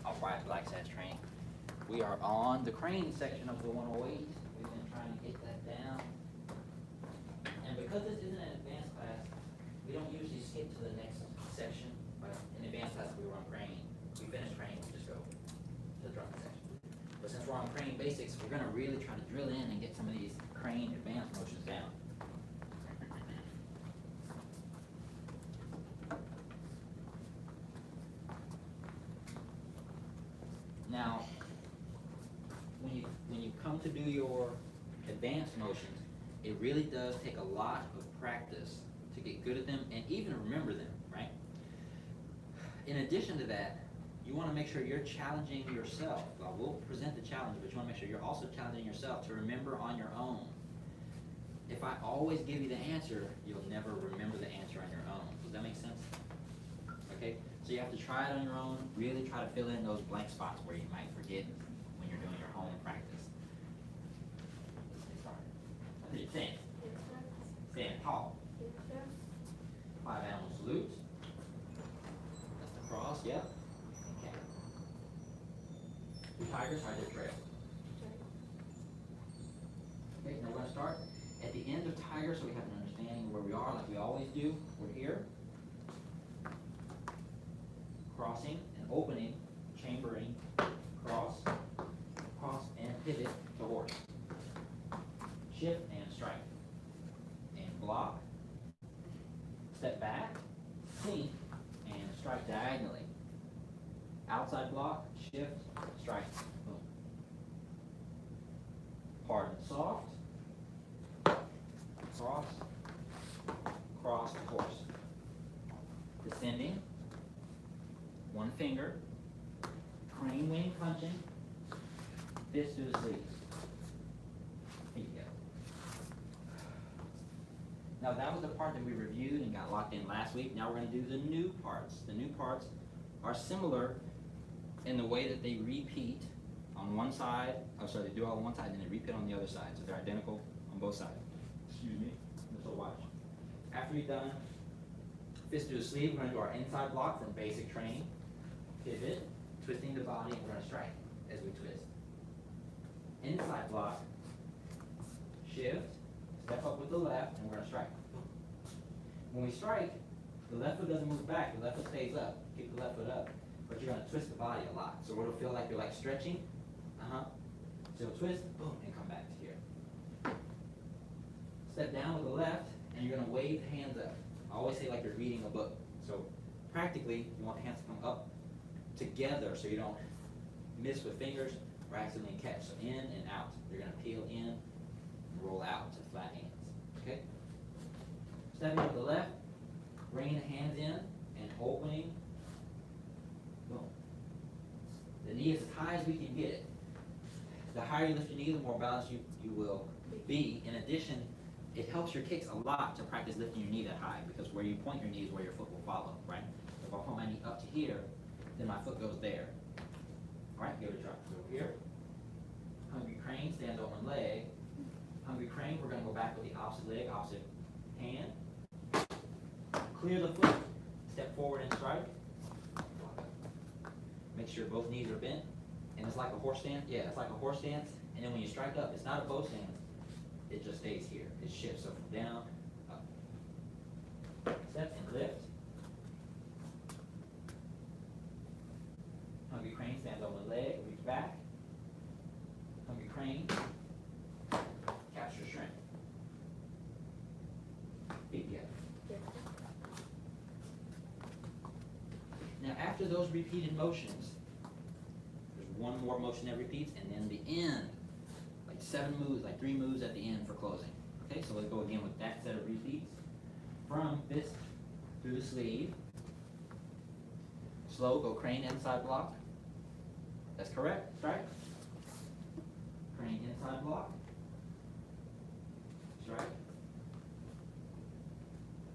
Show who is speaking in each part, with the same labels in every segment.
Speaker 1: Alright, Black Sass training. We are on the crane section of the 108. We've been trying to get that down. And because this isn't an advanced class, we don't usually skip to the next section. But in advanced class, we were on crane. We finished crane, we just go to the drum section. But since we're on crane basics, we're going to really try to drill in and get some of these crane advanced motions down. Now, when you come to do your advanced motions, it really does take a lot of practice to get good at them and even remember them, right? In addition to that, you want to make sure you're challenging yourself. Well, we'll present the challenge, but you want to make sure you're also challenging yourself to remember on your own. If I always give you the answer, you'll never remember the answer on your own. Does that make sense? Okay? So you have to try it on your own, really try to fill in those blank spots where you might forget when you're doing your home practice. Let's get started. What did you think? Stand tall. 5 animal salutes. That's the cross, yep. Okay. 2 tigers, hide their trail. Okay, now we're going to start at the end of tiger so we have an understanding of where we are like we always do. We're here. Crossing and opening, chambering, cross, and pivot to horse. Shift and strike. And block. Step back, sink, and strike diagonally. Outside block, shift, strike. Boom. Hard and soft. Cross, cross to horse. Descending. 1 finger, crane wing punching, fist through the sleeves. Here you go. Now that was the part that we reviewed and got locked in last week. Now we're going to do the new parts. The new parts are similar in the way that they repeat on one side. Oh, sorry, they do it on one side and they repeat on the other side. So they're identical on both sides. Excuse me. So watch. After we've done fist through the sleeve, we're going to do our inside block from basic training. Pivot, twisting the body, and we're going to strike as we twist. Inside block, shift, step up with the left, and we're going to strike. When we strike, the left foot doesn't move back, the left foot stays up. Keep the left foot up, but you're going to twist the body a lot. So it'll feel like you're like stretching. So you'll twist, boom, and come back to here. Step down with the left, and you're going to wave the hands up. I always say like you're reading a book. So practically, you want the hands to come up together so you don't miss with fingers or accidentally catch. So in and out. You're going to peel in and roll out to flat hands. Okay? Stepping with the left, bringing the hands in and opening. Boom. The knee is as high as we can get it. The higher you lift your knee, the more balanced you will be. In addition, it helps your kicks a lot to practice lifting your knee that high because where you point your knee is where your foot will follow, right? If I point my knee up to here, then my foot goes there. All right, give it a try. So here, hungry crane, stands on one leg. Hungry crane, we're going to go back with the opposite leg, opposite hand. Clear the foot, step forward and strike. Make sure both knees are bent. And it's like a horse stance. Yeah, it's like a horse stance. And then when you strike up, it's not a bow stance. It just stays here. It shifts. So from down, up. Step and lift. Hungry crane stands on one leg, reach back. Hungry crane, capture shrimp. Feet together. Now after those repeated motions, there's one more motion that repeats, and then the end. Like 7 moves, like 3 moves at the end for closing. Okay, so let's go again with that set of repeats. From fist through the sleeve. Slow, go crane inside block. That's correct, strike. Crane inside block. Strike.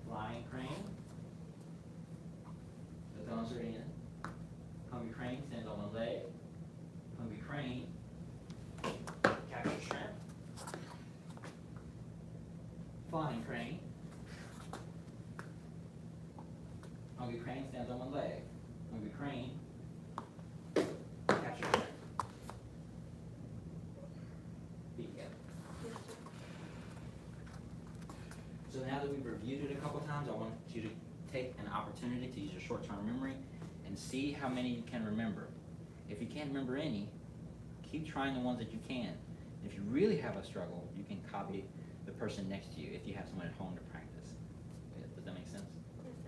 Speaker 1: Flying crane. The thumbs are in. Hungry crane stands on one leg. Hungry crane. Capture shrimp. Flying crane. Hungry crane stands on one leg. Hungry crane. now that we've reviewed it a couple times, I want you to take an opportunity to use your short-term memory and see how many you can remember. If you can't remember any, keep trying the ones that you can. If you really have a struggle, you can copy the person next to you if you have someone at home to practice. Does that make sense?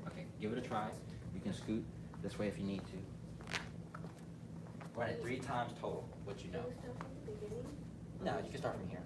Speaker 1: Okay, give it a try. You can scoot this way if you need to. Write it 3 times total, what you know.
Speaker 2: Can we start from the beginning?
Speaker 1: No, you can start from here.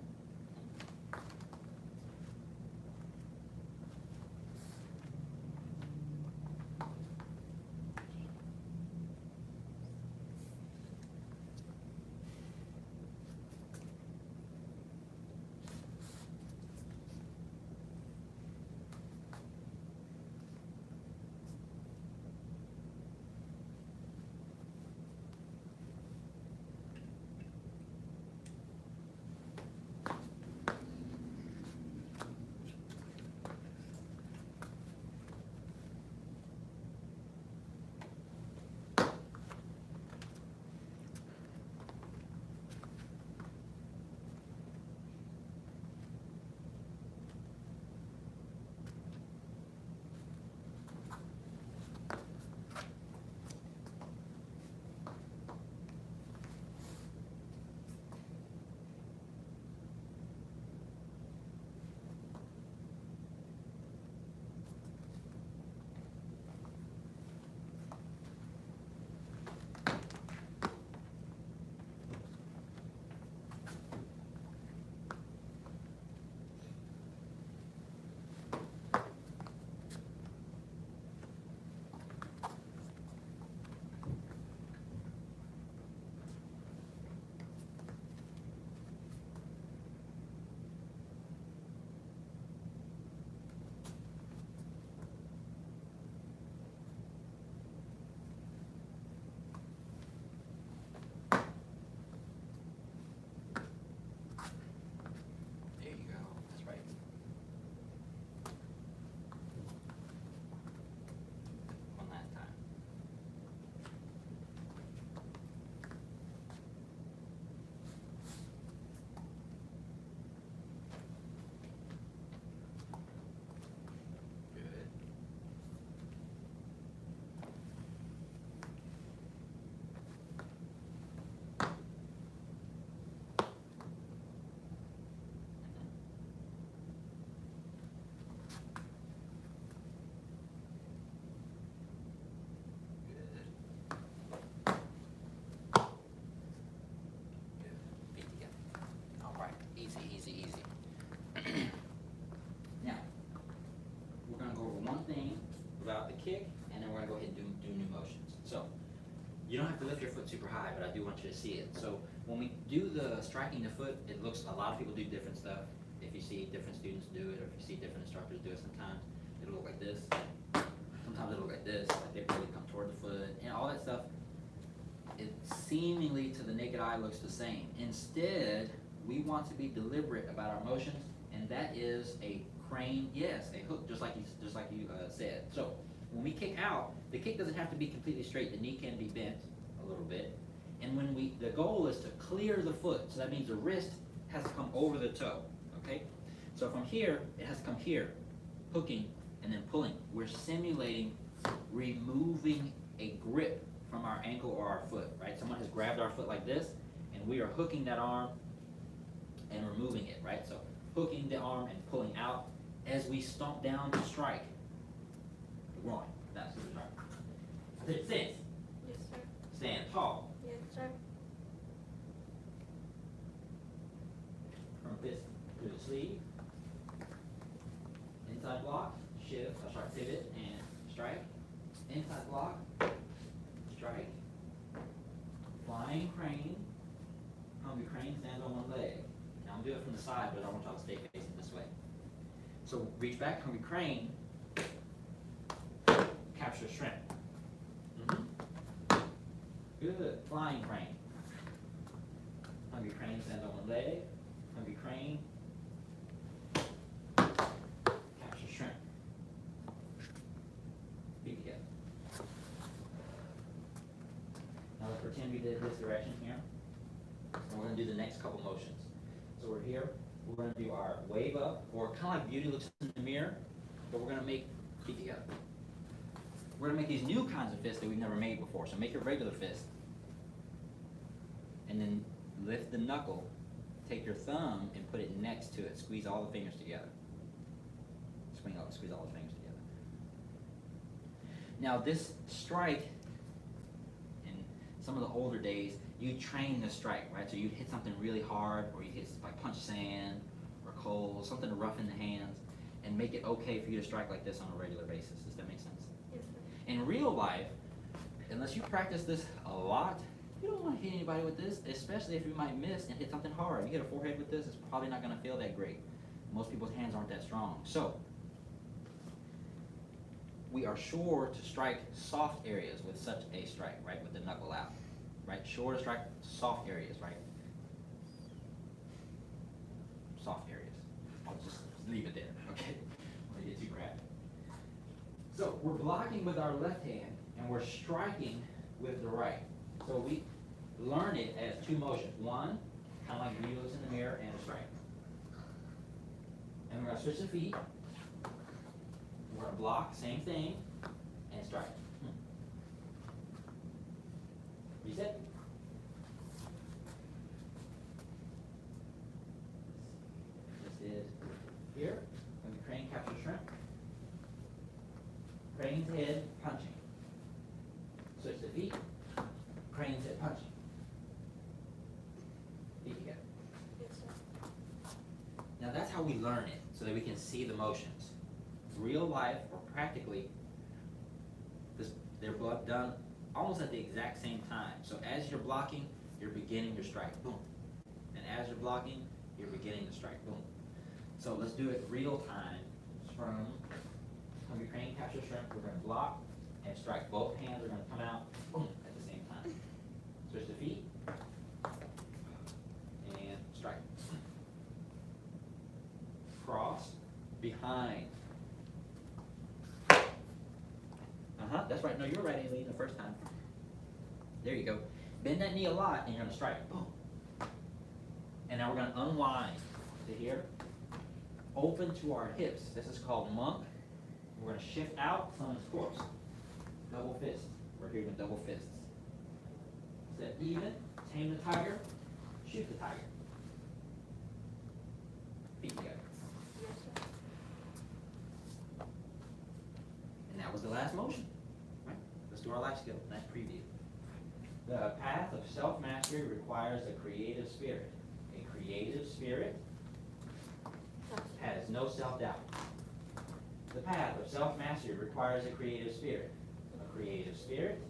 Speaker 1: About the kick, and then we're gonna go ahead and do new motions. So you don't have to lift your foot super high, but I do want you to see it. So when we do the striking the foot, it looks, a lot of people do different stuff. If you see different students do it, or if you see different instructors do it, sometimes it'll look like this. Sometimes it'll look like this, like they really come toward the foot, and all that stuff. It seemingly to the naked eye looks the same. Instead, we want to be deliberate about our motions, and that is a crane, yes, a hook, just like you said. So when we kick out, the kick doesn't have to be completely straight. The knee can be bent a little bit, and when the goal is to clear the foot. So that means the wrist has to come over the toe. Okay, so from here it has to come here, hooking and then pulling. We're simulating removing a grip from our ankle or our foot. Right? Someone has grabbed our foot like this, and we are hooking that arm and removing it. Right? So hooking the arm and pulling out as we stomp down to strike the groin. That's what we're trying. Sit.
Speaker 2: Yes, sir.
Speaker 1: Stand tall.
Speaker 2: Yes, sir.
Speaker 1: From fist to the sleeve. Inside block, shift, pivot and strike. Inside block, strike. Flying crane. Hungry crane stands on one leg. Now I'm doing it from the side, but I want y'all to stay facing this way. So reach back, hungry crane, capture shrimp. Good, flying crane. Hungry crane stands on one leg, hungry crane, capture shrimp. Feet together. Now let's pretend we did this direction here. And we're gonna do the next couple motions. So we're here. We're going to do our wave up, or kind of like Beauty looks in the mirror. but we're gonna make, keep together. We're gonna make these new kinds of fists that we've never made before. So make your regular fist, and then lift the knuckle, take your thumb and put it next to it. Squeeze all the fingers together. Squeeze all the fingers together. Now this strike, in some of the older days, you train the strike, right? So you'd hit something really hard, or you hit like punch sand or coal, something to roughen the hands, and make it okay for you to strike like this on a regular basis. Does that make sense?
Speaker 2: Yes, sir.
Speaker 1: In real life, unless you practice this a lot, you don't want to hit anybody with this, especially if you might miss and hit something hard. You hit a forehead with this, it's probably not going to feel that great. Most people's hands aren't that strong. So, we are sure to strike soft areas with such a strike, right? With the knuckle out, right? Sure to strike soft areas, right? Soft areas. I'll just leave it there, okay? I'm gonna get too graphic. So, we're blocking with our left hand, and we're striking with the right. So we learn it as two motions. One, kind of like you looks in the mirror, and a strike. And we're going to switch the feet. We're going to block, same thing, and strike. Reset. This is here. When the crane captures shrimp. Crane's head punching. Switch the feet. Crane's head punching. Feet together.
Speaker 2: Yes, sir.
Speaker 1: Now that's how we learn it, so that we can see the motions. Real life, or practically, they're both done almost at the exact same time. So as you're blocking, you're beginning your strike, boom. And as you're blocking, you're beginning the strike, boom. So let's do it real time. From your crane capture shrimp, we're going to block and strike. Both hands are going to come out, boom, at the same time. Switch the feet, and strike. Cross, behind. That's right. No, you were right, Aileen, the first time. There you go. Bend that knee a lot, and you're going to strike. Boom. And now we're going to unwind to here. Open to our hips. This is called monk. We're going to shift out, summons corpse. Double fist. We're here with double fists. Step even, tame the tiger, shoot the tiger. Feet together.
Speaker 2: Yes, sir.
Speaker 1: And that was the last motion. Right? Let's do our life skill. Nice preview. The path of self-mastery requires a creative spirit. A creative spirit has no self-doubt. The path of self-mastery requires a creative spirit. A creative spirit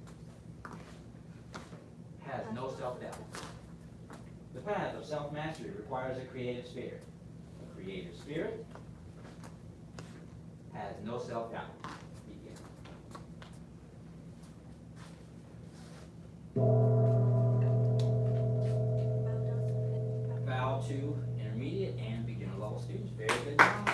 Speaker 1: has no self-doubt. The path of self-mastery requires a creative spirit. A creative spirit has no self-doubt. Begin. Bow to intermediate and beginner level students. Very good job.